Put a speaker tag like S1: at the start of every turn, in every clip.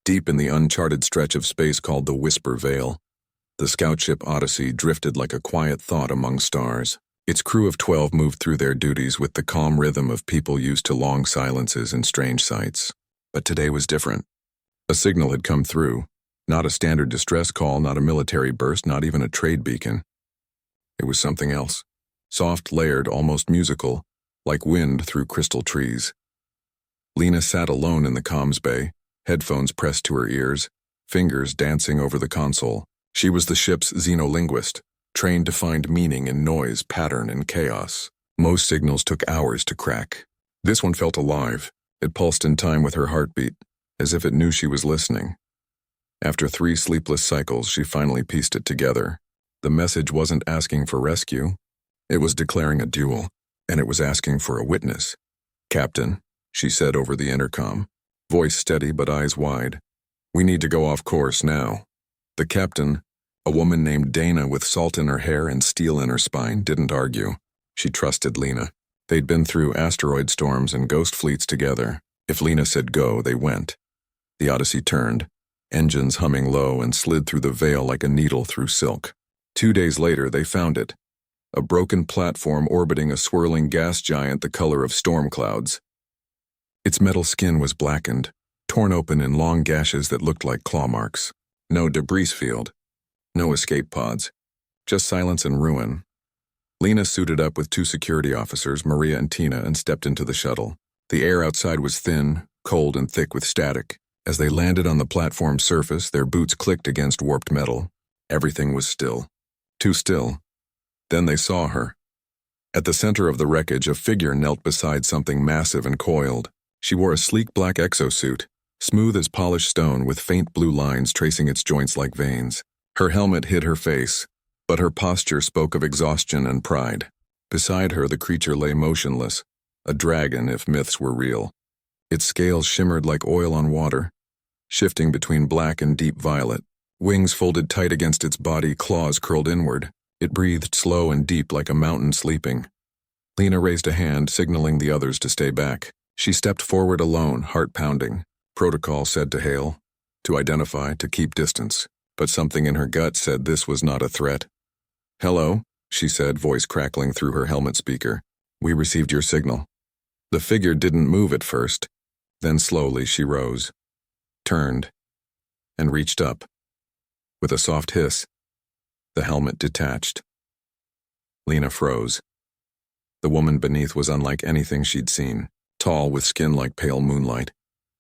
S1: deep in the uncharted stretch of space called the Whisper Veil. The scout ship Odyssey drifted like a quiet thought among stars. Its crew of 12 moved through their duties with the calm rhythm of people used to long silences and strange sights. But today was different. A signal had come through. Not a standard distress call, not a military burst, not even a trade beacon. It was something else. Soft, layered, almost musical, like wind through crystal trees. Lena sat alone in the comms bay, headphones pressed to her ears, fingers dancing over the console. She was the ship's xenolinguist, trained to find meaning in noise, pattern, and chaos. Most signals took hours to crack. This one felt alive. It pulsed in time with her heartbeat, as if it knew she was listening. After 3 sleepless cycles, she finally pieced it together. The message wasn't asking for rescue. It was declaring a duel, and it was asking for a witness. "Captain," she said over the intercom, voice steady but eyes wide. "We need to go off course now." The captain, a woman named Dana with salt in her hair and steel in her spine, didn't argue. She trusted Lena. They'd been through asteroid storms and ghost fleets together. If Lena said go, they went. The Odyssey turned, engines humming low, and slid through the veil like a needle through silk. 2 days later, they found it. A broken platform orbiting a swirling gas giant the color of storm clouds. Its metal skin was blackened, torn open in long gashes that looked like claw marks. No debris field. No escape pods. Just silence and ruin. Lena suited up with 2 security officers, Maria and Tina, and stepped into the shuttle. The air outside was thin, cold, and thick with static. As they landed on the platform's surface, their boots clicked against warped metal. Everything was still. Too still. Then they saw her. At the center of the wreckage, a figure knelt beside something massive and coiled. She wore a sleek black exosuit, smooth as polished stone with faint blue lines tracing its joints like veins. Her helmet hid her face, but her posture spoke of exhaustion and pride. Beside her, the creature lay motionless, a dragon if myths were real. Its scales shimmered like oil on water, shifting between black and deep violet. Wings folded tight against its body, claws curled inward. It breathed slow and deep like a mountain sleeping. Lena raised a hand, signaling the others to stay back. She stepped forward alone, heart pounding. Protocol said to hail, to identify, to keep distance. But something in her gut said this was not a threat. "Hello," she said, voice crackling through her helmet speaker. "We received your signal." The figure didn't move at first. Then slowly she rose, turned, and reached up. With a soft hiss, the helmet detached. Lena froze. The woman beneath was unlike anything she'd seen. Tall, with skin like pale moonlight,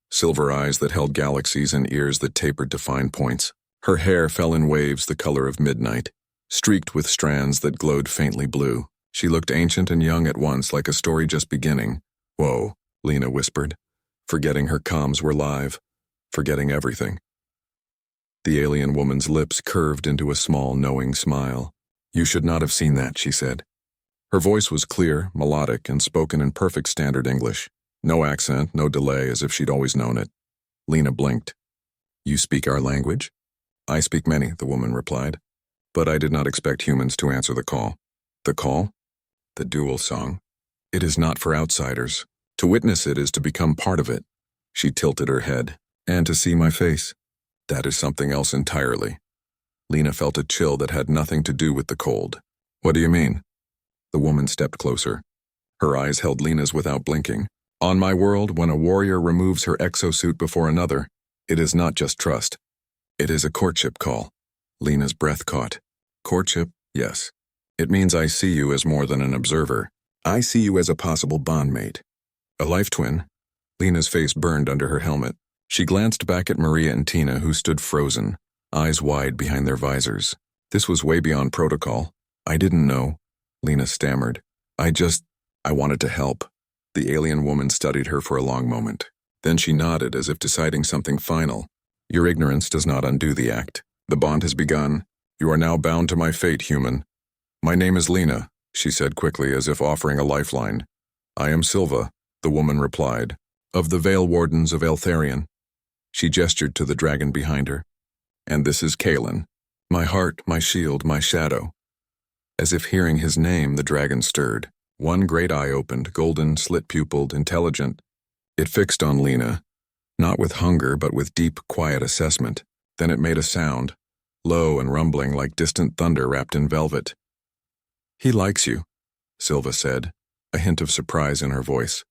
S1: silver eyes that held galaxies and ears that tapered to fine points. Her hair fell in waves the color of midnight, streaked with strands that glowed faintly blue. She looked ancient and young at once, like a story just beginning. "Whoa," Lena whispered, forgetting her comms were live, forgetting everything. The alien woman's lips curved into a small, knowing smile. "You should not have seen that," she said. Her voice was clear, melodic, and spoken in perfect standard English. No accent, no delay, as if she'd always known it. Lena blinked. "You speak our language?" "I speak many," the woman replied. "But I did not expect humans to answer the call." "The call?" "The duel song. It is not for outsiders. To witness it is to become part of it." She tilted her head. "And to see my face. That is something else entirely." Lena felt a chill that had nothing to do with the cold. "What do you mean?" The woman stepped closer. Her eyes held Lena's without blinking. "On my world, when a warrior removes her exosuit before another, it is not just trust. It is a courtship call." Lena's breath caught. "Courtship? Yes. It means I see you as more than an observer. I see you as a possible bondmate. A life twin." Lena's face burned under her helmet. She glanced back at Maria and Tina, who stood frozen, eyes wide behind their visors. This was way beyond protocol. "I didn't know," Lena stammered. I wanted to help." The alien woman studied her for a long moment. Then she nodded as if deciding something final. "Your ignorance does not undo the act. The bond has begun. You are now bound to my fate, human." "My name is Lena," she said quickly, as if offering a lifeline. "I am Silva," the woman replied, "of the Veil Wardens of Eltharion." She gestured to the dragon behind her. "And this is Kalen, my heart, my shield, my shadow." As if hearing his name, the dragon stirred. One great eye opened, golden, slit-pupiled, intelligent. It fixed on Lena, Not with hunger, but with deep, quiet assessment. Then it made a sound, low and rumbling like distant thunder wrapped in velvet. "He likes you," Silva said, a hint of surprise in her voice.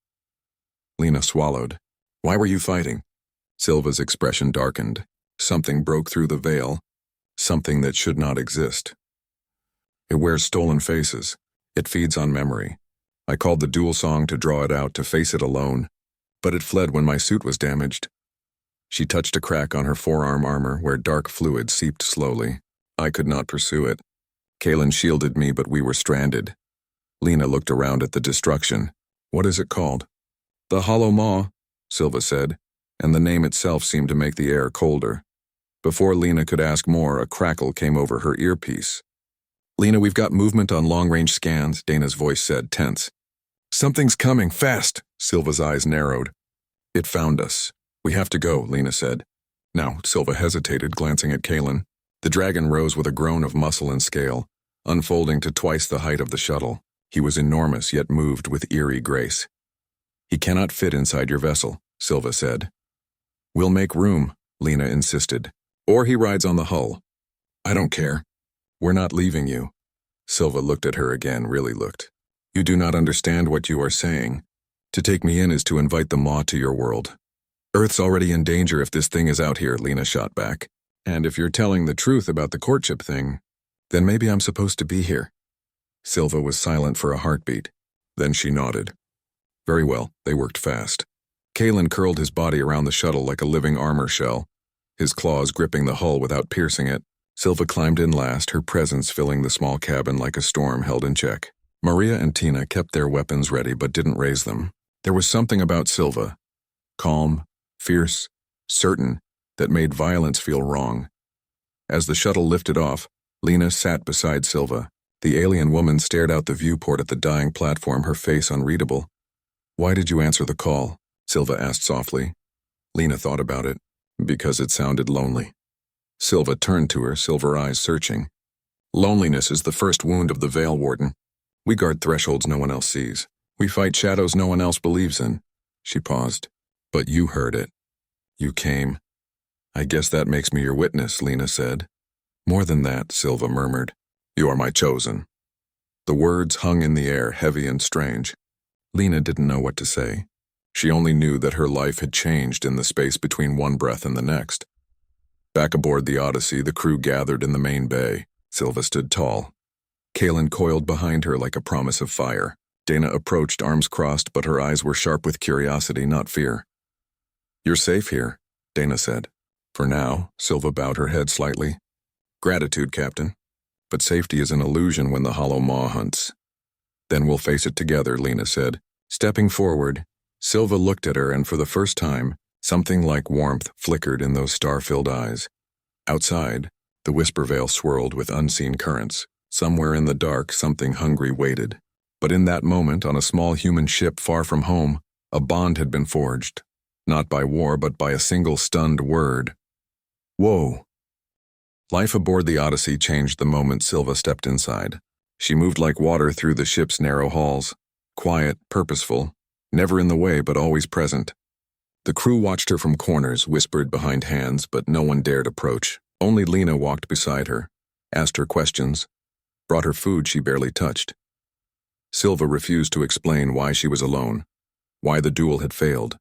S1: Lena swallowed. "Why were you fighting?" Silva's expression darkened. Something broke through the veil, something that should not exist. "It wears stolen faces. It feeds on memory. I called the duel song to draw it out, to face it alone, but it fled when my suit was damaged." She touched a crack on her forearm armor where dark fluid seeped slowly. "I could not pursue it. Kalen shielded me, but we were stranded." Lena looked around at the destruction. "What is it called?" "The Hollow Maw," Silva said, and the name itself seemed to make the air colder. Before Lena could ask more, a crackle came over her earpiece. "Lena, we've got movement on long-range scans," Dana's voice said, tense. "Something's coming, fast!" Silva's eyes narrowed. "It found us. We have to go," Lena said. Now, Silva hesitated, glancing at Kalen. The dragon rose with a groan of muscle and scale, unfolding to twice the height of the shuttle. He was enormous, yet moved with eerie grace. "He cannot fit inside your vessel," Silva said. "We'll make room," Lena insisted. "Or he rides on the hull." "I don't care. We're not leaving you." Silva looked at her again, really looked. "You do not understand what you are saying. To take me in is to invite the Maw to your world." "Earth's already in danger if this thing is out here," Lena shot back. "And if you're telling the truth about the courtship thing, then maybe I'm supposed to be here." Silva was silent for a heartbeat. Then she nodded. Very well, they worked fast. Kalen curled his body around the shuttle like a living armor shell, his claws gripping the hull without piercing it. Silva climbed in last, her presence filling the small cabin like a storm held in check. Maria and Tina kept their weapons ready but didn't raise them. There was something about Silva, calm, fierce, certain, that made violence feel wrong. As the shuttle lifted off, Lena sat beside Silva. The alien woman stared out the viewport at the dying platform, her face unreadable. "Why did you answer the call?" Silva asked softly. Lena thought about it. "Because it sounded lonely." Silva turned to her, silver eyes searching. "Loneliness is the first wound of the Veil Warden. We guard thresholds no one else sees. We fight shadows no one else believes in." She paused. "But you heard it. You came." "I guess that makes me your witness," Lena said. "More than that," Silva murmured. "You are my chosen." The words hung in the air, heavy and strange. Lena didn't know what to say. She only knew that her life had changed in the space between one breath and the next. Back aboard the Odyssey, the crew gathered in the main bay. Silva stood tall. Kalen coiled behind her like a promise of fire. Dana approached, arms crossed, but her eyes were sharp with curiosity, not fear. "You're safe here," Dana said. "For now," Silva bowed her head slightly. "Gratitude, Captain. But safety is an illusion when the Hollow Maw hunts." "Then we'll face it together," Lena said. Stepping forward, Silva looked at her, and for the first time, something like warmth flickered in those star-filled eyes. Outside, the Whisper Veil swirled with unseen currents. Somewhere in the dark, something hungry waited. But in that moment, on a small human ship far from home, a bond had been forged. Not by war, but by a single stunned word. "Whoa." Life aboard the Odyssey changed the moment Silva stepped inside. She moved like water through the ship's narrow halls, quiet, purposeful, never in the way but always present. The crew watched her from corners, whispered behind hands, but no one dared approach. Only Lena walked beside her, asked her questions, brought her food she barely touched. Silva refused to explain why she was alone, why the duel had failed,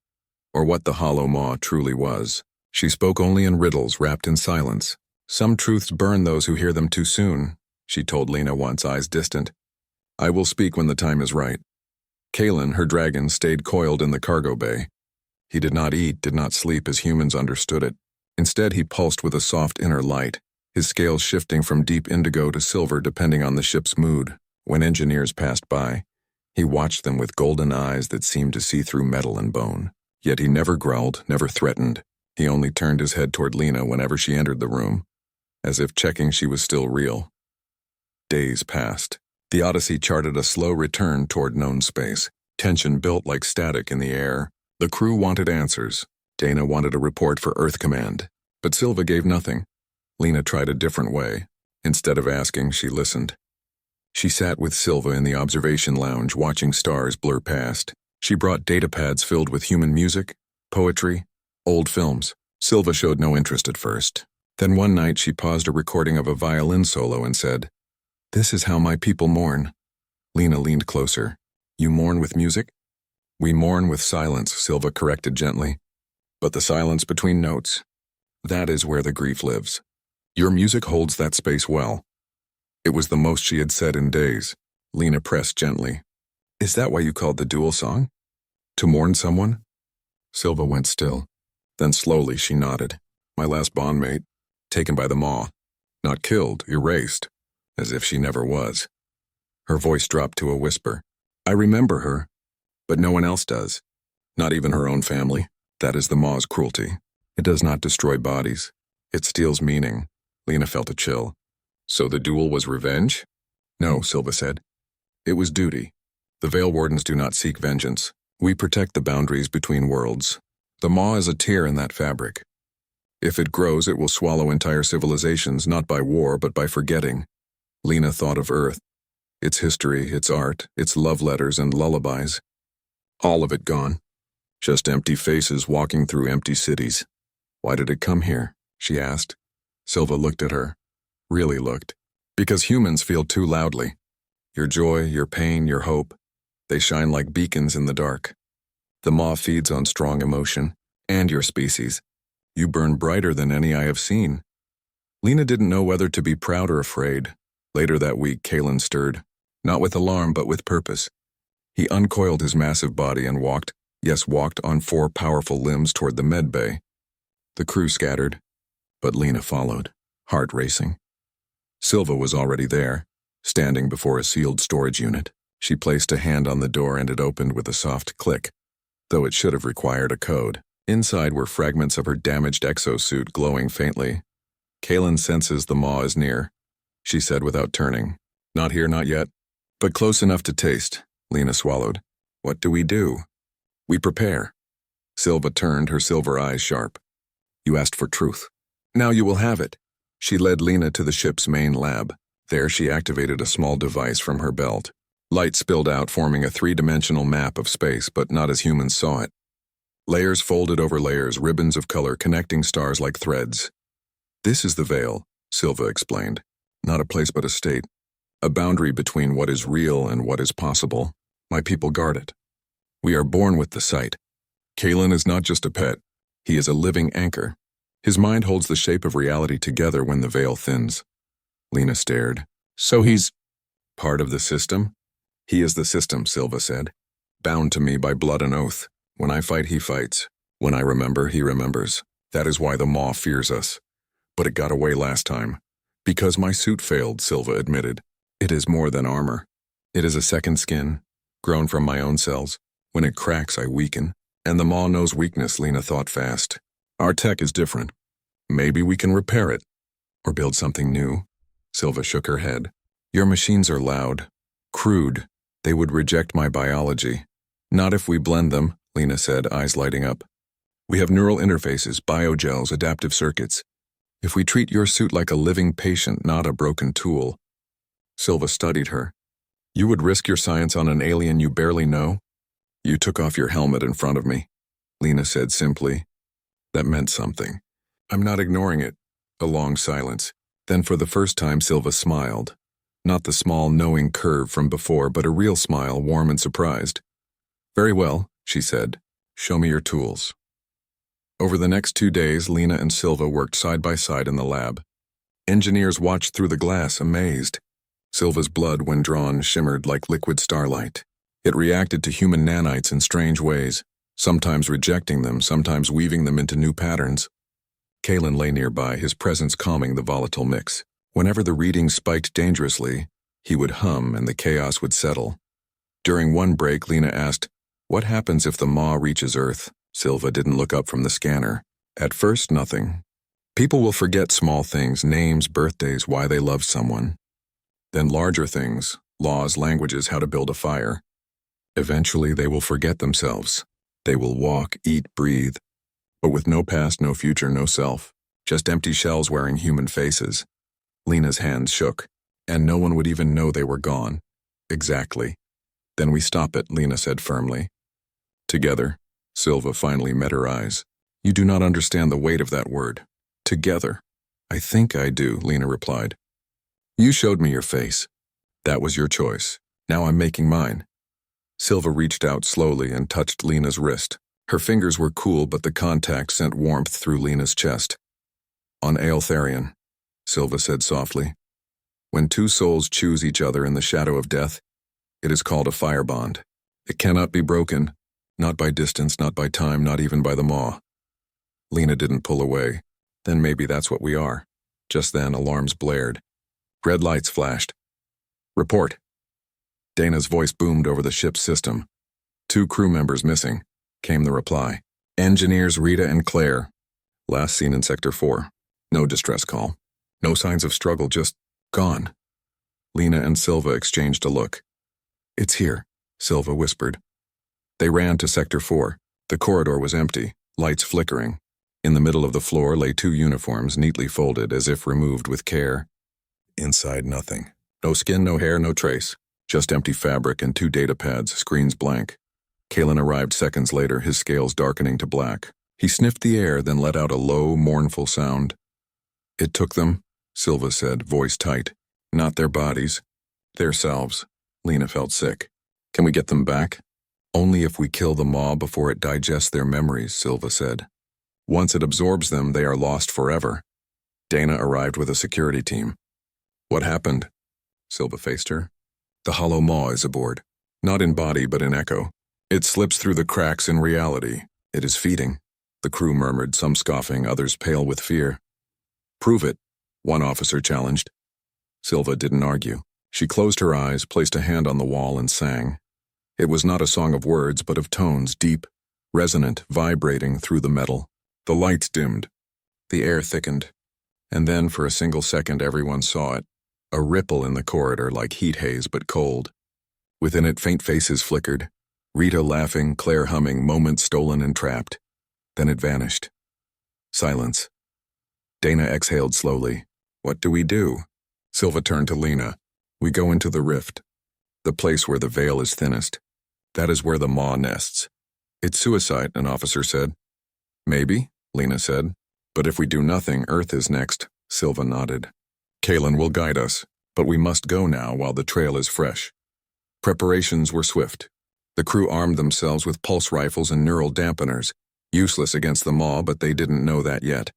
S1: or what the Hollow Maw truly was. She spoke only in riddles wrapped in silence. "Some truths burn those who hear them too soon," she told Lena once, eyes distant. "I will speak when the time is right." Kalen, her dragon, stayed coiled in the cargo bay. He did not eat, did not sleep as humans understood it. Instead, he pulsed with a soft inner light, his scales shifting from deep indigo to silver depending on the ship's mood. When engineers passed by, he watched them with golden eyes that seemed to see through metal and bone. Yet he never growled, never threatened. He only turned his head toward Lena whenever she entered the room, as if checking she was still real. Days passed. The Odyssey charted a slow return toward known space. Tension built like static in the air. The crew wanted answers. Dana wanted a report for Earth Command. But Silva gave nothing. Lena tried a different way. Instead of asking, she listened. She sat with Silva in the observation lounge, watching stars blur past. She brought datapads filled with human music, poetry, Old films. Silva showed no interest at first. Then one night she paused a recording of a violin solo and said, "This is how my people mourn." Lena leaned closer. "You mourn with music?" "We mourn with silence," Silva corrected gently. "But the silence between notes, that is where the grief lives. Your music holds that space well." It was the most she had said in days. Lena pressed gently. "Is that why you called the duel song? To mourn someone?" Silva went still. Then slowly she nodded. "My last bondmate, taken by the maw. Not killed, erased, as if she never was." Her voice dropped to a whisper. "I remember her, but no one else does. Not even her own family. That is the maw's cruelty. It does not destroy bodies. It steals meaning." Lena felt a chill. "So the duel was revenge?" "No," Silva said. "It was duty. The Veil Wardens do not seek vengeance. We protect the boundaries between worlds. The maw is a tear in that fabric. If it grows, it will swallow entire civilizations, not by war, but by forgetting." Lena thought of Earth, its history, its art, its love letters and lullabies. All of it gone. Just empty faces walking through empty cities. "Why did it come here?" she asked. Silva looked at her. Really looked. "Because humans feel too loudly. Your joy, your pain, your hope. They shine like beacons in the dark. The maw feeds on strong emotion, and your species. You burn brighter than any I have seen." Lena didn't know whether to be proud or afraid. Later that week, Kalen stirred. Not with alarm, but with purpose. He uncoiled his massive body and walked on 4 powerful limbs toward the med bay. The crew scattered, but Lena followed, heart racing. Silva was already there, standing before a sealed storage unit. She placed a hand on the door and it opened with a soft click, though it should have required a code. Inside were fragments of her damaged exosuit glowing faintly. "Kalen senses the maw is near," she said without turning. "Not here, not yet, but close enough to taste." Lena swallowed. "What do we do?" "We prepare." Silva turned, her silver eyes sharp. "You asked for truth. Now you will have it." She led Lena to the ship's main lab. There she activated a small device from her belt. Light spilled out, forming a 3-dimensional map of space, but not as humans saw it. Layers folded over layers, ribbons of color connecting stars like threads. "This is the Veil," Silva explained. "Not a place but a state. A boundary between what is real and what is possible. My people guard it. We are born with the sight. Kalen is not just a pet. He is a living anchor. His mind holds the shape of reality together when the veil thins." Lena stared. "So he's part of the system?" "He is the system," Silva said. "Bound to me by blood and oath. When I fight, he fights. When I remember, he remembers. That is why the maw fears us. But it got away last time." "Because my suit failed," Silva admitted. "It is more than armor. It is a second skin, grown from my own cells. When it cracks, I weaken. And the maw knows weakness," Lena thought fast. "Our tech is different. Maybe we can repair it. Or build something new." Silva shook her head. "Your machines are loud, crude. They would reject my biology." "Not if we blend them," Lena said, eyes lighting up. "We have neural interfaces, biogels, adaptive circuits. If we treat your suit like a living patient, not a broken tool." Silva studied her. "You would risk your science on an alien you barely know?" "You took off your helmet in front of me," Lena said simply. That meant something. "I'm not ignoring it." A long silence. Then for the first time Silva smiled. Not the small, knowing curve from before, but a real smile, warm and surprised. "Very well," she said. "Show me your tools." Over the next 2 days, Lena and Silva worked side by side in the lab. Engineers watched through the glass, amazed. Silva's blood, when drawn, shimmered like liquid starlight. It reacted to human nanites in strange ways, sometimes rejecting them, sometimes weaving them into new patterns. Kalen lay nearby, his presence calming the volatile mix. Whenever the readings spiked dangerously, he would hum and the chaos would settle. During one break, Lena asked, "What happens if the maw reaches Earth?" Silva didn't look up from the scanner. "At first, nothing. People will forget small things, names, birthdays, why they loved someone. Then larger things, laws, languages, how to build a fire. Eventually, they will forget themselves. They will walk, eat, breathe. But with no past, no future, no self. Just empty shells wearing human faces." Lena's hands shook, and no one would even know they were gone. "Exactly. Then we stop it," Lena said firmly. Together, Silva finally met her eyes. You do not understand the weight of that word. Together. I think I do, Lena replied. You showed me your face. That was your choice. Now I'm making mine. Silva reached out slowly and touched Lena's wrist. Her fingers were cool, but the contact sent warmth through Lena's chest. On Aeltharion, Silva said softly. When two souls choose each other in the shadow of death, it is called a fire bond. It cannot be broken, not by distance, not by time, not even by the maw. Lena didn't pull away. Then maybe that's what we are. Just then, alarms blared. Red lights flashed. Report. Dana's voice boomed over the ship's system. 2 crew members missing, came the reply. Engineers Rita and Claire. Last seen in Sector 4. No distress call. No signs of struggle, just gone. Lena and Silva exchanged a look. It's here, Silva whispered. They ran to Sector 4. The corridor was empty, lights flickering. In the middle of the floor lay 2 uniforms neatly folded as if removed with care. Inside, nothing. No skin, no hair, no trace. Just empty fabric and 2 data pads, screens blank. Kalen arrived seconds later, his scales darkening to black. He sniffed the air, then let out a low, mournful sound. It took them, Silva said, voice tight. Not their bodies. Their selves. Lena felt sick. Can we get them back? Only if we kill the maw before it digests their memories, Silva said. Once it absorbs them, they are lost forever. Dana arrived with a security team. What happened? Silva faced her. The hollow maw is aboard. Not in body, but in echo. It slips through the cracks in reality. It is feeding. The crew murmured, some scoffing, others pale with fear. Prove it, one officer challenged. Silva didn't argue. She closed her eyes, placed a hand on the wall, and sang. It was not a song of words, but of tones, deep, resonant, vibrating through the metal. The lights dimmed. The air thickened. And then, for a single second, everyone saw it. A ripple in the corridor like heat haze, but cold. Within it, faint faces flickered. Rita laughing, Claire humming, moments stolen and trapped. Then it vanished. Silence. Dana exhaled slowly. What do we do? Silva turned to Lena. We go into the rift. The place where the veil is thinnest. That is where the maw nests. It's suicide, an officer said. Maybe, Lena said. But if we do nothing, Earth is next, Silva nodded. Kalen will guide us, but we must go now while the trail is fresh. Preparations were swift. The crew armed themselves with pulse rifles and neural dampeners, useless against the maw, but they didn't know that yet.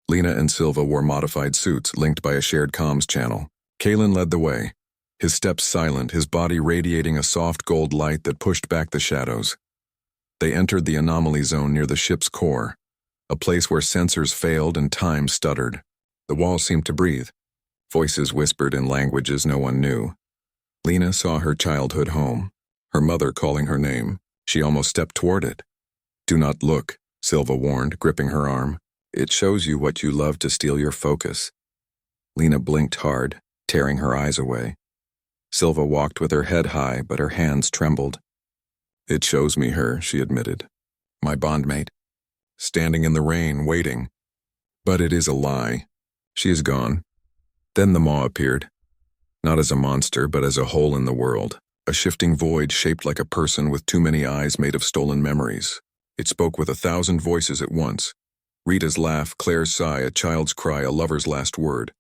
S1: Lena and Silva wore modified suits linked by a shared comms channel. Kalen led the way, his steps silent, his body radiating a soft gold light that pushed back the shadows. They entered the anomaly zone near the ship's core, a place where sensors failed and time stuttered. The walls seemed to breathe. Voices whispered in languages no one knew. Lena saw her childhood home, her mother calling her name. She almost stepped toward it. Do not look, Silva warned, gripping her arm. It shows you what you love to steal your focus. Lena blinked hard, tearing her eyes away. Silva walked with her head high, but her hands trembled. It shows me her, she admitted. My bondmate. Standing in the rain, waiting. But it is a lie. She is gone. Then the maw appeared. Not as a monster, but as a hole in the world. A shifting void shaped like a person with too many eyes made of stolen memories. It spoke with 1,000 voices at once. Rita's laugh, Claire's sigh, a child's cry, a lover's last word.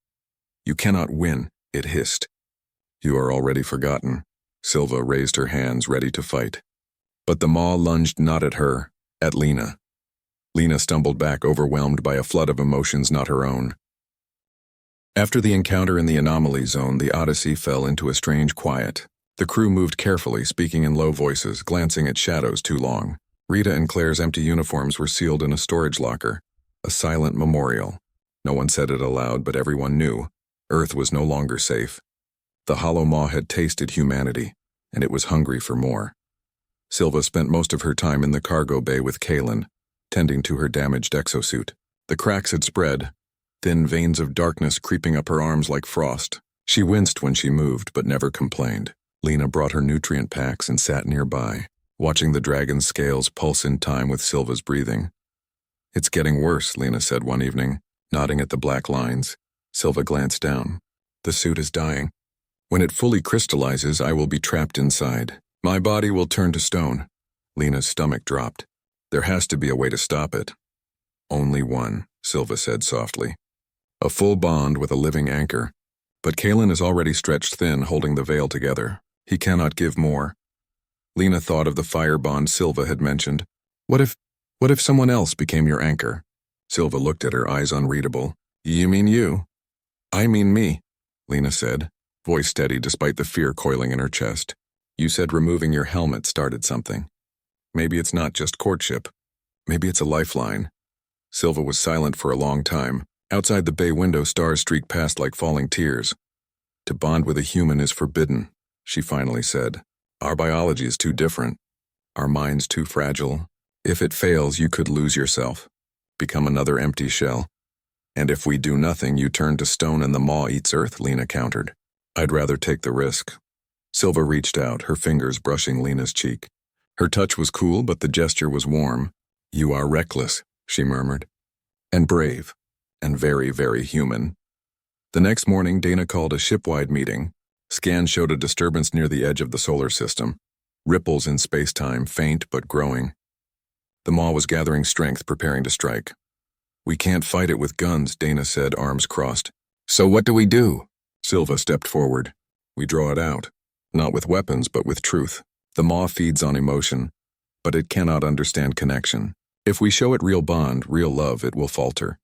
S1: You cannot win, it hissed. You are already forgotten. Silva raised her hands, ready to fight. But the maw lunged not at her, at Lena. Lena stumbled back, overwhelmed by a flood of emotions not her own. After the encounter in the anomaly zone, the Odyssey fell into a strange quiet. The crew moved carefully, speaking in low voices, glancing at shadows too long. Rita and Claire's empty uniforms were sealed in a storage locker, a silent memorial. No one said it aloud, but everyone knew. Earth was no longer safe. The hollow maw had tasted humanity, and it was hungry for more. Silva spent most of her time in the cargo bay with Kalen, tending to her damaged exosuit. The cracks had spread, thin veins of darkness creeping up her arms like frost. She winced when she moved, but never complained. Lena brought her nutrient packs and sat nearby, watching the dragon's scales pulse in time with Silva's breathing. It's getting worse, Lena said one evening, nodding at the black lines. Silva glanced down. The suit is dying. When it fully crystallizes, I will be trapped inside. My body will turn to stone. Lena's stomach dropped. There has to be a way to stop it. Only one, Silva said softly. A full bond with a living anchor. But Kalen is already stretched thin, holding the veil together. He cannot give more. Lena thought of the fire bond Silva had mentioned. What if someone else became your anchor? Silva looked at her, eyes unreadable. You mean you? I mean me, Lena said, voice steady despite the fear coiling in her chest. You said removing your helmet started something. Maybe it's not just courtship. Maybe it's a lifeline. Silva was silent for a long time. Outside the bay window, stars streaked past like falling tears. To bond with a human is forbidden, she finally said. Our biology is too different. Our minds too fragile. If it fails, you could lose yourself. Become another empty shell. And if we do nothing, you turn to stone and the maw eats earth, Lena countered. I'd rather take the risk. Silva reached out, her fingers brushing Lena's cheek. Her touch was cool, but the gesture was warm. You are reckless, she murmured. And brave. And very, very human. The next morning, Dana called a ship-wide meeting. Scans showed a disturbance near the edge of the solar system. Ripples in space-time, faint but growing. The maw was gathering strength, preparing to strike. We can't fight it with guns, Dana said, arms crossed. So what do we do? Silva stepped forward. We draw it out. Not with weapons, but with truth. The maw feeds on emotion, but it cannot understand connection. If we show it real bond, real love, it will falter.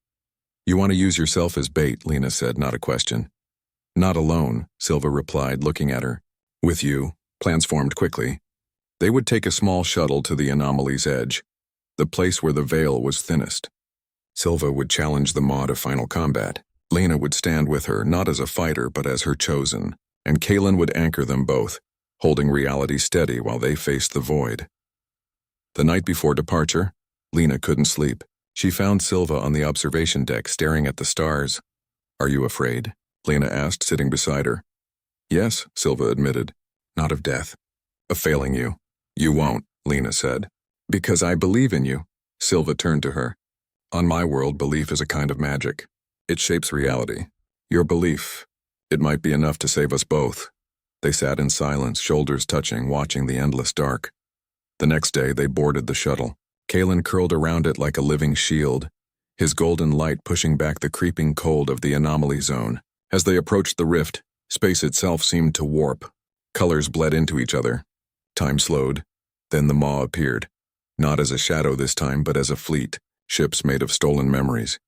S1: You want to use yourself as bait, Lena said, not a question. Not alone, Silva replied, looking at her. With you, plans formed quickly. They would take a small shuttle to the anomaly's edge, the place where the veil was thinnest. Silva would challenge the maw to final combat. Lena would stand with her, not as a fighter, but as her chosen, and Kalen would anchor them both, holding reality steady while they faced the void. The night before departure, Lena couldn't sleep. She found Silva on the observation deck staring at the stars. Are you afraid? Lena asked, sitting beside her. Yes, Silva admitted. Not of death. Of failing you. You won't, Lena said. Because I believe in you. Silva turned to her. On my world, belief is a kind of magic. It shapes reality. Your belief, it might be enough to save us both. They sat in silence, shoulders touching, watching the endless dark. The next day, they boarded the shuttle. Kalen curled around it like a living shield, his golden light pushing back the creeping cold of the anomaly zone. As they approached the rift, space itself seemed to warp. Colors bled into each other. Time slowed. Then the maw appeared. Not as a shadow this time, but as a fleet. Ships made of stolen memories.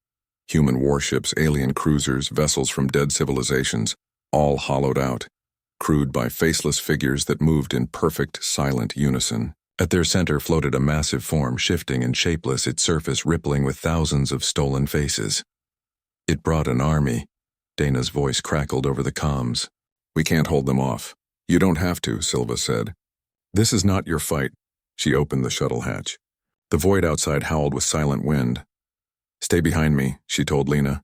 S1: Human warships, alien cruisers, vessels from dead civilizations, all hollowed out, crewed by faceless figures that moved in perfect, silent unison. At their center floated a massive form, shifting and shapeless, its surface rippling with thousands of stolen faces. It brought an army. Dana's voice crackled over the comms. We can't hold them off. You don't have to, Silva said. This is not your fight. She opened the shuttle hatch. The void outside howled with silent wind. Stay behind me, she told Lena.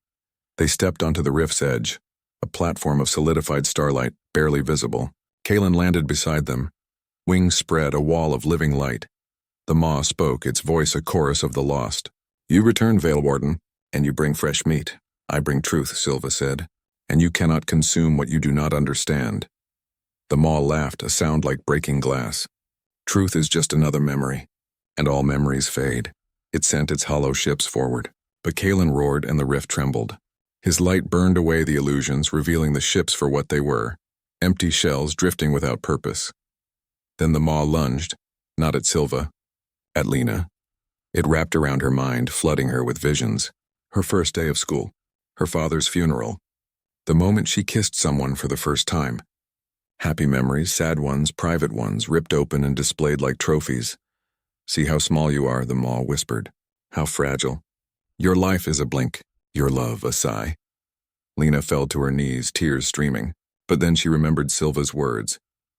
S1: They stepped onto the rift's edge, a platform of solidified starlight, barely visible. Kalen landed beside them. Wings spread, a wall of living light. The maw spoke, its voice a chorus of the lost. You return, Veil Warden, and you bring fresh meat. I bring truth, Silva said, and you cannot consume what you do not understand. The maw laughed, a sound like breaking glass. Truth is just another memory, and all memories fade. It sent its hollow ships forward, but Kalen roared and the rift trembled. His light burned away the illusions, revealing the ships for what they were, empty shells drifting without purpose. Then the maw lunged, not at Silva, at Lena. It wrapped around her mind, flooding her with visions. Her first day of school, her father's funeral, the moment she kissed someone for the first time. Happy memories, sad ones, private ones, ripped open and displayed like trophies. See how small you are, the maw whispered. How fragile. Your life is a blink, your love a sigh. Lena fell to her knees, tears streaming, but then she remembered Silva's words.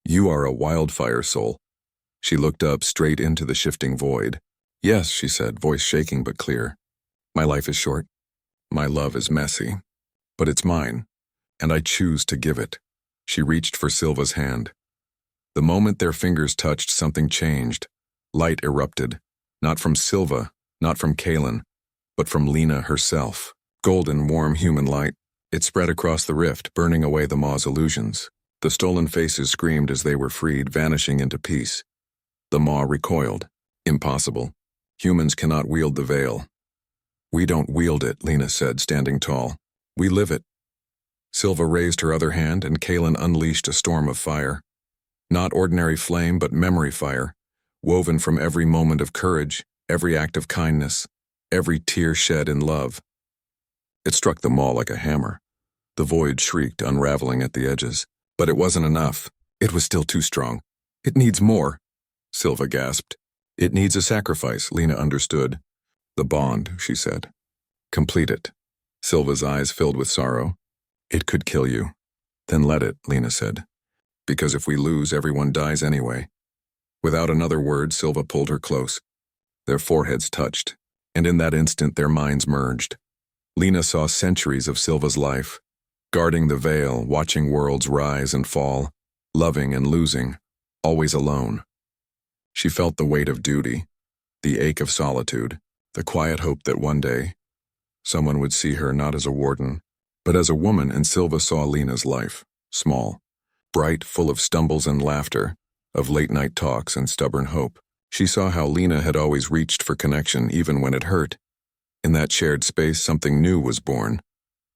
S1: You are a wildfire soul. She looked up straight into the shifting void. Yes, she said, voice shaking but clear. My life is short. My love is messy. But it's mine, and I choose to give it. She reached for Silva's hand. The moment their fingers touched, something changed. Light erupted, not from Silva, not from Kalen, but from Lena herself. Golden, warm human light. It spread across the rift, burning away the maw's illusions. The stolen faces screamed as they were freed, vanishing into peace. The maw recoiled. Impossible. Humans cannot wield the veil. We don't wield it, Lena said, standing tall. We live it. Silva raised her other hand and Kaelin unleashed a storm of fire. Not ordinary flame, but memory fire, woven from every moment of courage, every act of kindness, every tear shed in love. It struck them all like a hammer. The void shrieked, unraveling at the edges. But it wasn't enough. It was still too strong. It needs more, Silva gasped. It needs a sacrifice, Lena understood. The bond, she said. Complete it. Silva's eyes filled with sorrow. It could kill you. Then let it, Lena said. Because if we lose, everyone dies anyway. Without another word, Silva pulled her close. Their foreheads touched, and in that instant their minds merged. Lena saw centuries of Silva's life, guarding the veil, watching worlds rise and fall, loving and losing, always alone. She felt the weight of duty, the ache of solitude, the quiet hope that one day someone would see her not as a warden, but as a woman, and Silva saw Lena's life, small, bright, full of stumbles and laughter, of late-night talks and stubborn hope. She saw how Lena had always reached for connection even when it hurt. In that shared space, something new was born.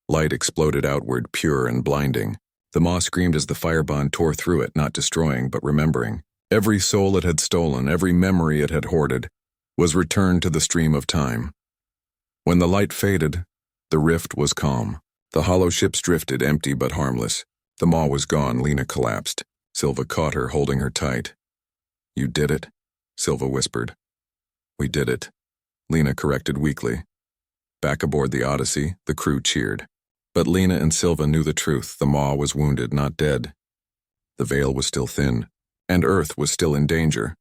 S1: Light exploded outward, pure and blinding. The maw screamed as the firebond tore through it, not destroying, but remembering. Every soul it had stolen, every memory it had hoarded, was returned to the stream of time. When the light faded, the rift was calm. The hollow ships drifted, empty but harmless. The maw was gone. Lena collapsed. Silva caught her, holding her tight. You did it, Silva whispered. We did it, Lena corrected weakly. Back aboard the Odyssey, the crew cheered. But Lena and Silva knew the truth. The maw was wounded, not dead. The veil was still thin, and Earth was still in danger.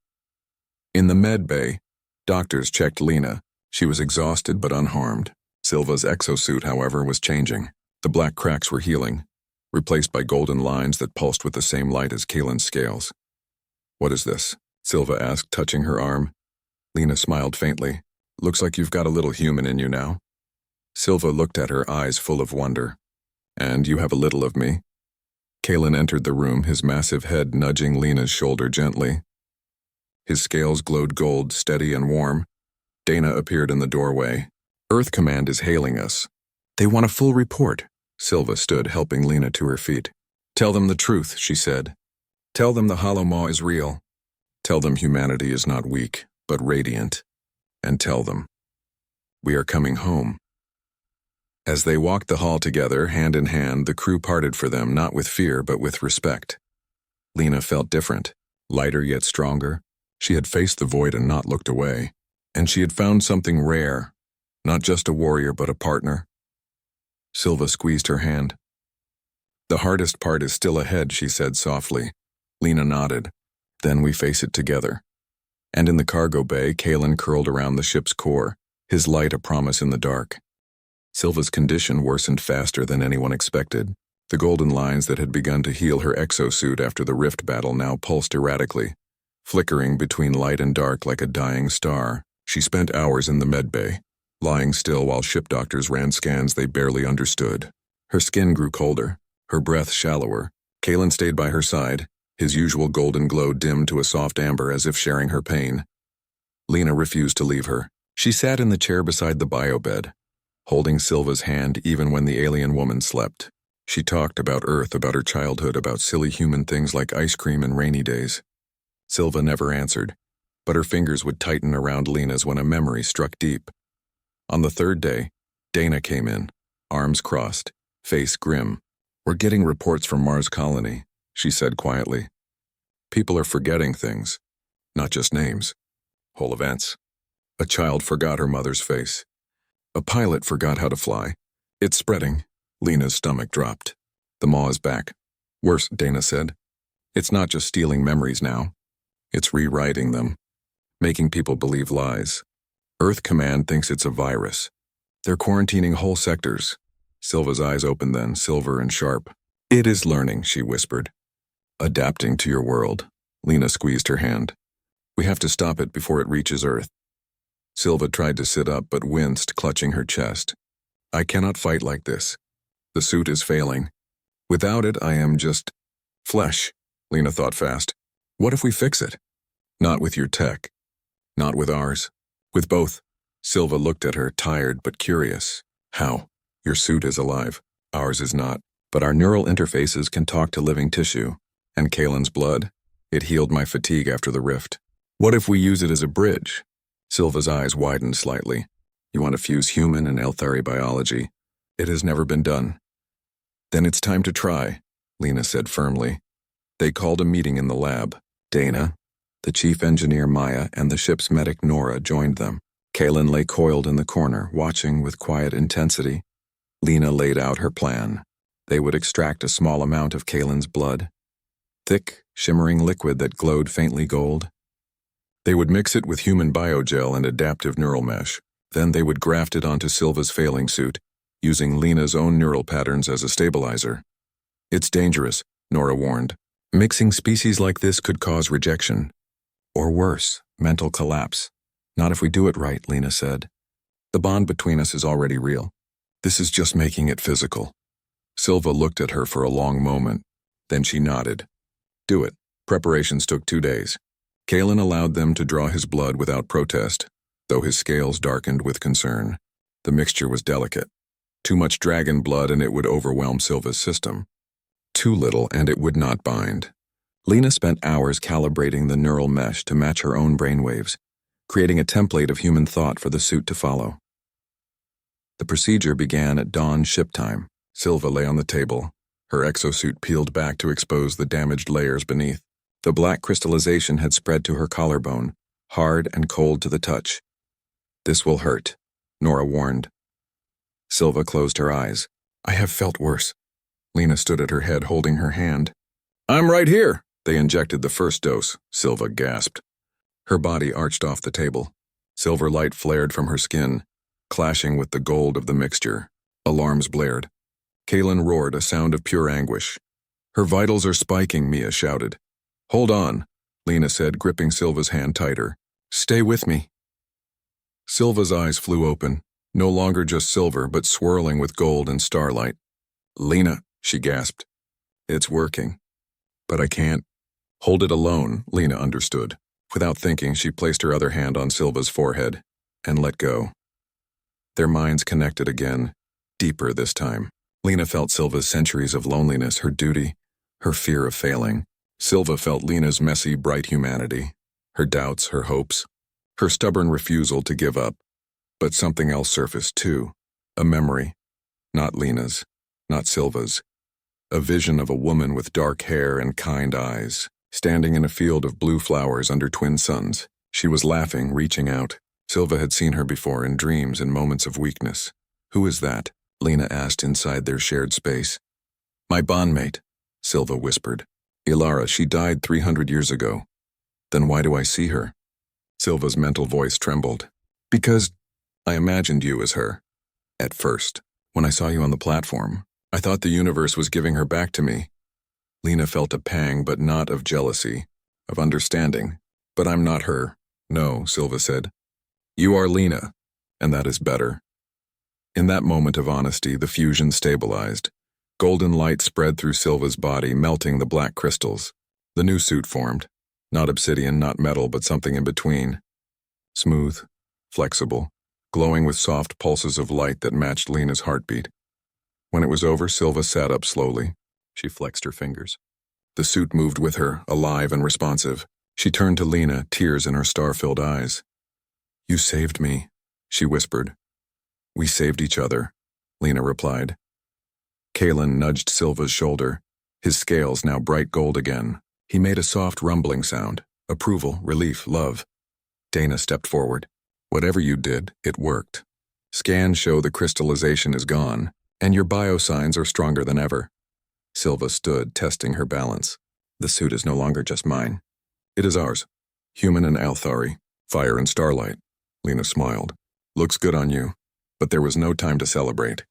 S1: In the med bay, doctors checked Lena. She was exhausted but unharmed. Silva's exosuit, however, was changing. The black cracks were healing, replaced by golden lines that pulsed with the same light as Kaelin's scales. What is this? Silva asked, touching her arm. Lena smiled faintly. Looks like you've got a little human in you now. Silva looked at her, eyes full of wonder. And you have a little of me. Kaelin entered the room, his massive head nudging Lena's shoulder gently. His scales glowed gold, steady and warm. Dana appeared in the doorway. Earth Command is hailing us. They want a full report. Silva stood, helping Lena to her feet. Tell them the truth, she said. Tell them the Hollow Maw is real. Tell them humanity is not weak, but radiant. And tell them, we are coming home. As they walked the hall together, hand in hand, the crew parted for them, not with fear, but with respect. Lena felt different, lighter yet stronger. She had faced the void and not looked away. And she had found something rare, not just a warrior, but a partner. Silva squeezed her hand. The hardest part is still ahead, she said softly. Lena nodded. Then we face it together. And in the cargo bay, Kaelin curled around the ship's core, his light a promise in the dark. Silva's condition worsened faster than anyone expected. The golden lines that had begun to heal her exosuit after the rift battle now pulsed erratically, flickering between light and dark like a dying star. She spent hours in the med bay, lying still while ship doctors ran scans they barely understood. Her skin grew colder, her breath shallower. Kaelin stayed by her side, his usual golden glow dimmed to a soft amber as if sharing her pain. Lena refused to leave her. She sat in the chair beside the biobed, holding Silva's hand even when the alien woman slept. She talked about Earth, about her childhood, about silly human things like ice cream and rainy days. Silva never answered, but her fingers would tighten around Lena's when a memory struck deep. On the third day, Dana came in, arms crossed, face grim. We're getting reports from Mars Colony, she said quietly. People are forgetting things, not just names, whole events. A child forgot her mother's face. A pilot forgot how to fly. It's spreading. Lena's stomach dropped. The maw is back. Worse, Dana said. It's not just stealing memories now. It's rewriting them, making people believe lies. Earth Command thinks it's a virus. They're quarantining whole sectors. Silva's eyes opened then, silver and sharp. It is learning, she whispered. Adapting to your world. Lena squeezed her hand. We have to stop it before it reaches Earth. Silva tried to sit up but winced, clutching her chest. I cannot fight like this. The suit is failing. Without it, I am just flesh, Lena thought fast. What if we fix it? Not with your tech. Not with ours. With both. Silva looked at her, tired but curious. How? Your suit is alive. Ours is not. But our neural interfaces can talk to living tissue. And Kalen's blood? It healed my fatigue after the rift. What if we use it as a bridge? Silva's eyes widened slightly. You want to fuse human and Elthari biology? It has never been done. Then it's time to try, Lena said firmly. They called a meeting in the lab. Dana, the chief engineer Maya, and the ship's medic Nora joined them. Kalen lay coiled in the corner, watching with quiet intensity. Lena laid out her plan. They would extract a small amount of Kalen's blood. Thick, shimmering liquid that glowed faintly gold. They would mix it with human biogel and adaptive neural mesh. Then they would graft it onto Silva's failing suit, using Lena's own neural patterns as a stabilizer. It's dangerous, Nora warned. Mixing species like this could cause rejection. Or worse, mental collapse. Not if we do it right, Lena said. The bond between us is already real. This is just making it physical. Silva looked at her for a long moment. Then she nodded. Do it. Preparations took 2 days. Kalen allowed them to draw his blood without protest, though his scales darkened with concern. The mixture was delicate. Too much dragon blood and it would overwhelm Silva's system. Too little and it would not bind. Lena spent hours calibrating the neural mesh to match her own brainwaves, creating a template of human thought for the suit to follow. The procedure began at dawn ship time. Silva lay on the table, her exosuit peeled back to expose the damaged layers beneath. The black crystallization had spread to her collarbone, hard and cold to the touch. This will hurt, Nora warned. Silva closed her eyes. I have felt worse. Lena stood at her head, holding her hand. I'm right here. They injected the first dose, Silva gasped. Her body arched off the table. Silver light flared from her skin, clashing with the gold of the mixture. Alarms blared. Kalen roared, a sound of pure anguish. Her vitals are spiking, Mia shouted. Hold on, Lena said, gripping Silva's hand tighter. Stay with me. Silva's eyes flew open, no longer just silver, but swirling with gold and starlight. Lena, she gasped. It's working. But I can't. Hold it alone, Lena understood. Without thinking, she placed her other hand on Silva's forehead and let go. Their minds connected again, deeper this time. Lena felt Silva's centuries of loneliness, her duty, her fear of failing. Silva felt Lena's messy, bright humanity, her doubts, her hopes, her stubborn refusal to give up. But something else surfaced too, a memory, not Lena's, not Silva's, a vision of a woman with dark hair and kind eyes, standing in a field of blue flowers under twin suns. She was laughing, reaching out. Silva had seen her before in dreams and moments of weakness. Who is that? Lena asked inside their shared space. My bondmate, Silva whispered. Ilara, she died 300 years ago. Then why do I see her? Silva's mental voice trembled. Because I imagined you as her. At first, when I saw you on the platform, I thought the universe was giving her back to me. Lena felt a pang, but not of jealousy, of understanding. But I'm not her. No, Silva said. You are Lena, and that is better. In that moment of honesty, the fusion stabilized. Golden light spread through Silva's body, melting the black crystals. The new suit formed. Not obsidian, not metal, but something in between. Smooth, flexible, glowing with soft pulses of light that matched Lena's heartbeat. When it was over, Silva sat up slowly. She flexed her fingers. The suit moved with her, alive and responsive. She turned to Lena, tears in her star-filled eyes. You saved me, she whispered. We saved each other, Lena replied. Kalen nudged Silva's shoulder, his scales now bright gold again. He made a soft rumbling sound. Approval, relief, love. Dana stepped forward. Whatever you did, it worked. Scans show the crystallization is gone, and your biosigns are stronger than ever. Silva stood, testing her balance. The suit is no longer just mine. It is ours. Human and Althari, fire and starlight. Lena smiled. Looks good on you. But there was no time to celebrate.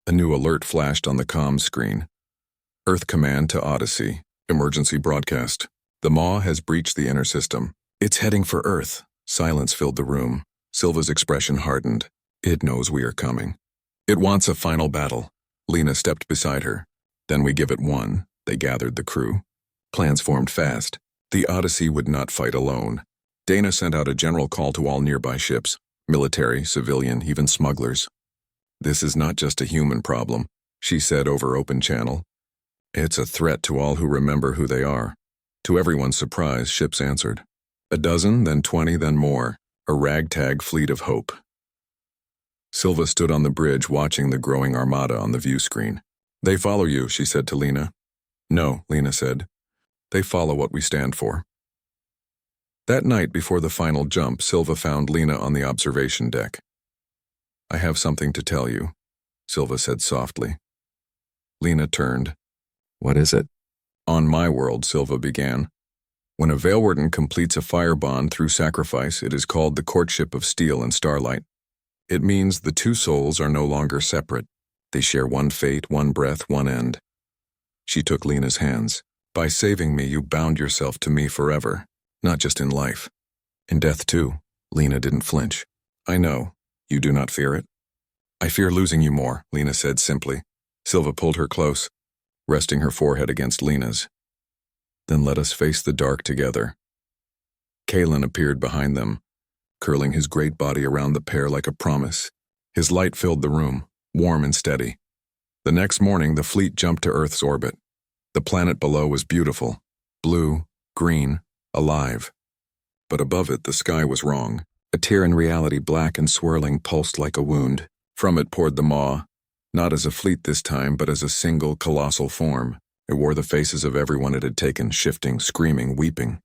S1: A new alert flashed on the comms screen. Earth command to Odyssey. Emergency broadcast. The Maw has breached the inner system. It's heading for Earth. Silence filled the room. Silva's expression hardened. It knows we are coming. It wants a final battle. Lena stepped beside her. Then we give it one. They gathered the crew. Plans formed fast. The Odyssey would not fight alone. Dana sent out a general call to all nearby ships. Military, civilian, even smugglers. This is not just a human problem, she said over open channel. It's a threat to all who remember who they are. To everyone's surprise, ships answered. A dozen, then 20, then more. A ragtag fleet of hope. Silva stood on the bridge watching the growing armada on the view screen. They follow you, she said to Lena. No, Lena said. They follow what we stand for. That night before the final jump, Silva found Lena on the observation deck. I have something to tell you, Silva said softly. Lena turned. What is it? On my world, Silva began. When a Veilwarden completes a fire bond through sacrifice, it is called the Courtship of Steel and Starlight. It means the two souls are no longer separate. They share one fate, one breath, one end. She took Lena's hands. By saving me, you bound yourself to me forever, not just in life. In death, too. Lena didn't flinch. I know. You do not fear it. I fear losing you more, Lena said simply. Silva pulled her close, resting her forehead against Lena's. Then let us face the dark together. Kalen appeared behind them, curling his great body around the pair like a promise. His light filled the room, warm and steady. The next morning, the fleet jumped to Earth's orbit. The planet below was beautiful, blue, green, alive. But above it, the sky was wrong. A tear in reality, black and swirling, pulsed like a wound. From it poured the maw, not as a fleet this time, but as a single, colossal form. It wore the faces of everyone it had taken, shifting, screaming, weeping.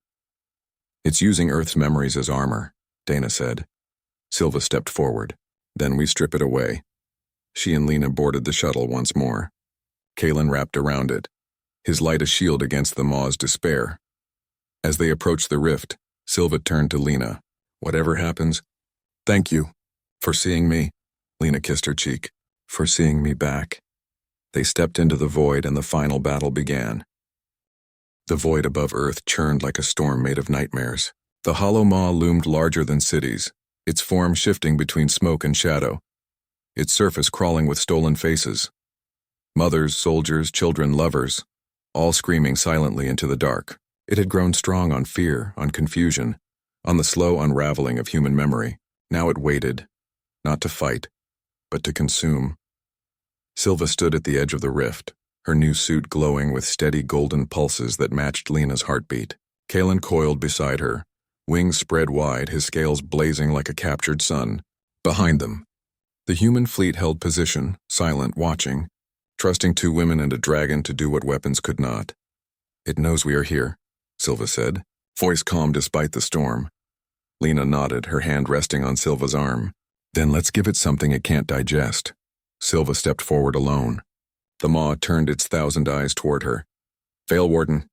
S1: It's using Earth's memories as armor, Dana said. Silva stepped forward. Then we strip it away. She and Lena boarded the shuttle once more. Kalen wrapped around it, his light a shield against the maw's despair. As they approached the rift, Silva turned to Lena. Whatever happens, thank you for seeing me. Lena kissed her cheek. For seeing me back. They stepped into the void and the final battle began. The void above Earth churned like a storm made of nightmares. The hollow maw loomed larger than cities, its form shifting between smoke and shadow, its surface crawling with stolen faces. Mothers, soldiers, children, lovers, all screaming silently into the dark. It had grown strong on fear, on confusion, on the slow unraveling of human memory. Now it waited, not to fight, but to consume. Silva stood at the edge of the rift, her new suit glowing with steady golden pulses that matched Lena's heartbeat. Kalen coiled beside her, wings spread wide, his scales blazing like a captured sun. Behind them, the human fleet held position, silent, watching, trusting two women and a dragon to do what weapons could not. It knows we are here, Silva said, voice calm despite the storm. Lena nodded, her hand resting on Silva's arm. Then let's give it something it can't digest. Silva stepped forward alone. The maw turned its 1,000 eyes toward her. Veilwarden,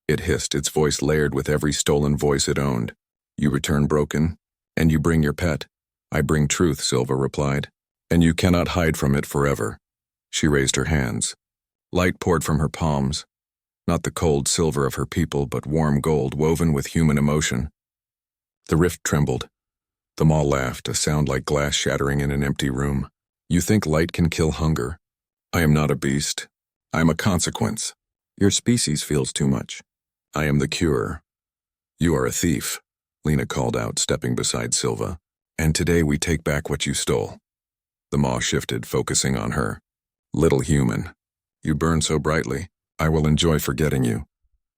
S1: it hissed, its voice layered with every stolen voice it owned. You return broken, and you bring your pet. I bring truth, Silva replied, and you cannot hide from it forever. She raised her hands. Light poured from her palms, not the cold silver of her people, but warm gold woven with human emotion. The rift trembled. The maw laughed, a sound like glass shattering in an empty room. You think light can kill hunger? I am not a beast. I am a consequence. Your species feels too much. I am the cure. You are a thief, Lena called out, stepping beside Silva. And today we take back what you stole. The maw shifted, focusing on her. Little human, you burn so brightly. I will enjoy forgetting you.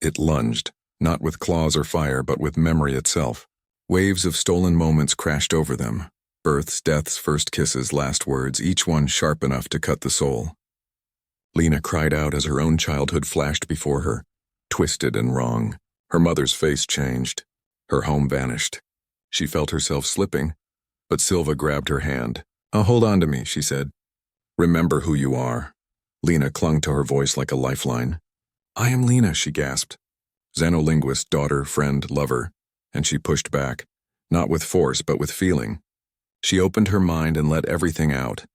S1: It lunged, not with claws or fire, but with memory itself. Waves of stolen moments crashed over them. Births, deaths, first kisses, last words, each one sharp enough to cut the soul. Lena cried out as her own childhood flashed before her, twisted and wrong. Her mother's face changed. Her home vanished. She felt herself slipping, but Silva grabbed her hand. Oh, hold on to me, she said. Remember who you are. Lena clung to her voice like a lifeline. I am Lena, she gasped. Xenolinguist, daughter, friend, lover. And she pushed back, not with force, but with feeling. She opened her mind and let everything out.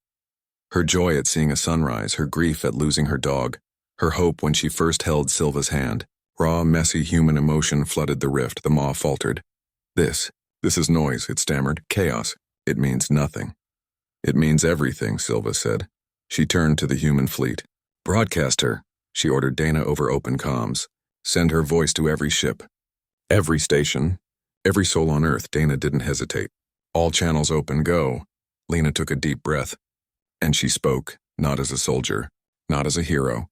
S1: Her joy at seeing a sunrise, her grief at losing her dog, her hope when she first held Silva's hand. Raw, messy human emotion flooded the rift. The maw faltered. This is noise, it stammered. Chaos. It means nothing. It means everything, Silva said. She turned to the human fleet. Broadcast her, she ordered Dana over open comms. Send her voice to every ship. Every station. Every soul on Earth. Dana didn't hesitate. All channels open, go. Lena took a deep breath. And she spoke, not as a soldier, not as a hero,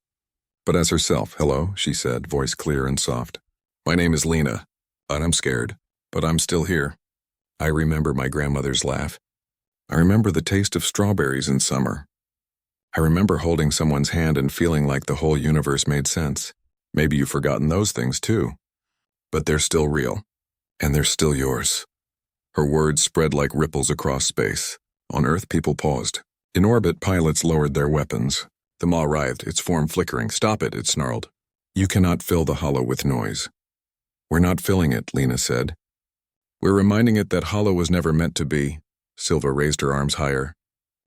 S1: but as herself. Hello, she said, voice clear and soft. My name is Lena, and I'm scared, but I'm still here. I remember my grandmother's laugh. I remember the taste of strawberries in summer. I remember holding someone's hand and feeling like the whole universe made sense. Maybe you've forgotten those things too. But they're still real, and they're still yours. Her words spread like ripples across space. On Earth, people paused. In orbit, pilots lowered their weapons. The maw writhed, its form flickering. Stop it, it snarled. You cannot fill the hollow with noise. We're not filling it, Lena said. We're reminding it that hollow was never meant to be. Silva raised her arms higher.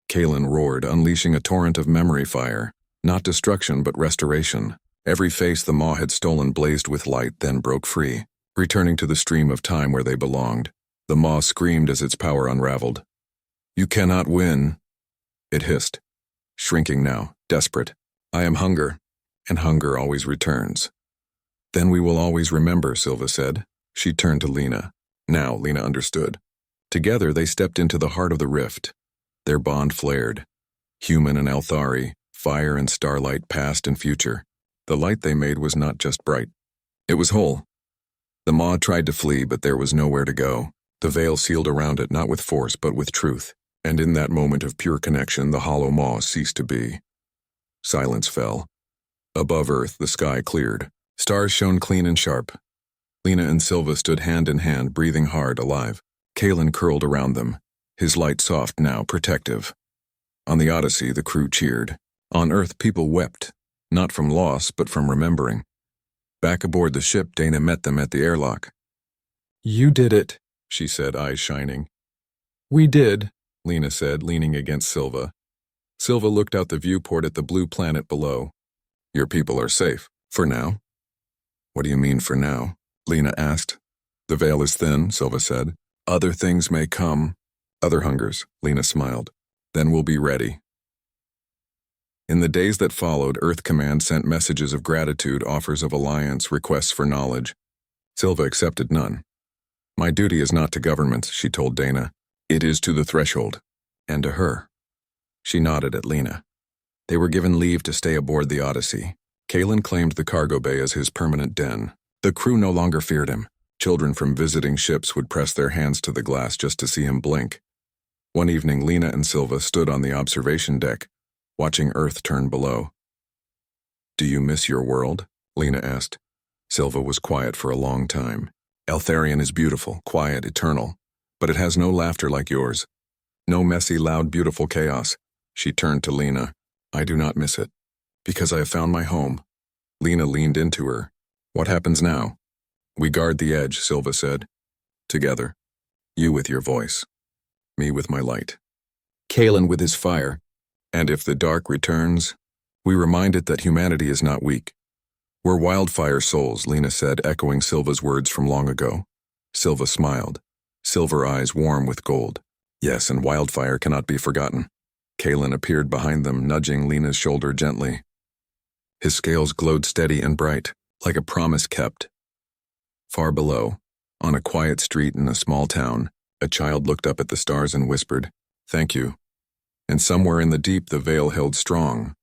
S1: Kaelin roared, unleashing a torrent of memory fire. Not destruction, but restoration. Every face the maw had stolen blazed with light, then broke free, returning to the stream of time where they belonged. The maw screamed as its power unraveled. You cannot win, it hissed, shrinking now, desperate. I am hunger, and hunger always returns. Then we will always remember, Silva said. She turned to Lena. Now Lena understood. Together they stepped into the heart of the rift. Their bond flared. Human and Elthari, fire and starlight, past and future. The light they made was not just bright. It was whole. The maw tried to flee, but there was nowhere to go. The veil sealed around it, not with force, but with truth. And in that moment of pure connection, the hollow maw ceased to be. Silence fell. Above Earth, the sky cleared. Stars shone clean and sharp. Lena and Silva stood hand in hand, breathing hard, alive. Kaelin curled around them, his light soft now, protective. On the Odyssey, the crew cheered. On Earth, people wept, not from loss, but from remembering. Back aboard the ship, Dana met them at the airlock. You did it, she said, eyes shining. We did, Lena said, leaning against Silva. Silva looked out the viewport at the blue planet below. Your people are safe, for now. What do you mean, for now? Lena asked. The veil is thin, Silva said. Other things may come. Other hungers, Lena smiled. Then we'll be ready. In the days that followed, Earth Command sent messages of gratitude, offers of alliance, requests for knowledge. Silva accepted none. My duty is not to governments, she told Dana. It is to the threshold. And to her. She nodded at Lena. They were given leave to stay aboard the Odyssey. Kaelin claimed the cargo bay as his permanent den. The crew no longer feared him. Children from visiting ships would press their hands to the glass just to see him blink. One evening, Lena and Silva stood on the observation deck, watching Earth turn below. Do you miss your world? Lena asked. Silva was quiet for a long time. Eltharion is beautiful, quiet, eternal, but it has no laughter like yours. No messy, loud, beautiful chaos. She turned to Lena. I do not miss it. Because I have found my home. Lena leaned into her. What happens now? We guard the edge, Silva said. Together. You with your voice. Me with my light. Kaelin with his fire. And if the dark returns, we remind it that humanity is not weak. We're wildfire souls, Lena said, echoing Silva's words from long ago. Silva smiled, silver eyes warm with gold. Yes, and wildfire cannot be forgotten. Kaelin appeared behind them, nudging Lena's shoulder gently. His scales glowed steady and bright, like a promise kept. Far below, on a quiet street in a small town, a child looked up at the stars and whispered, Thank you. And somewhere in the deep the veil held strong,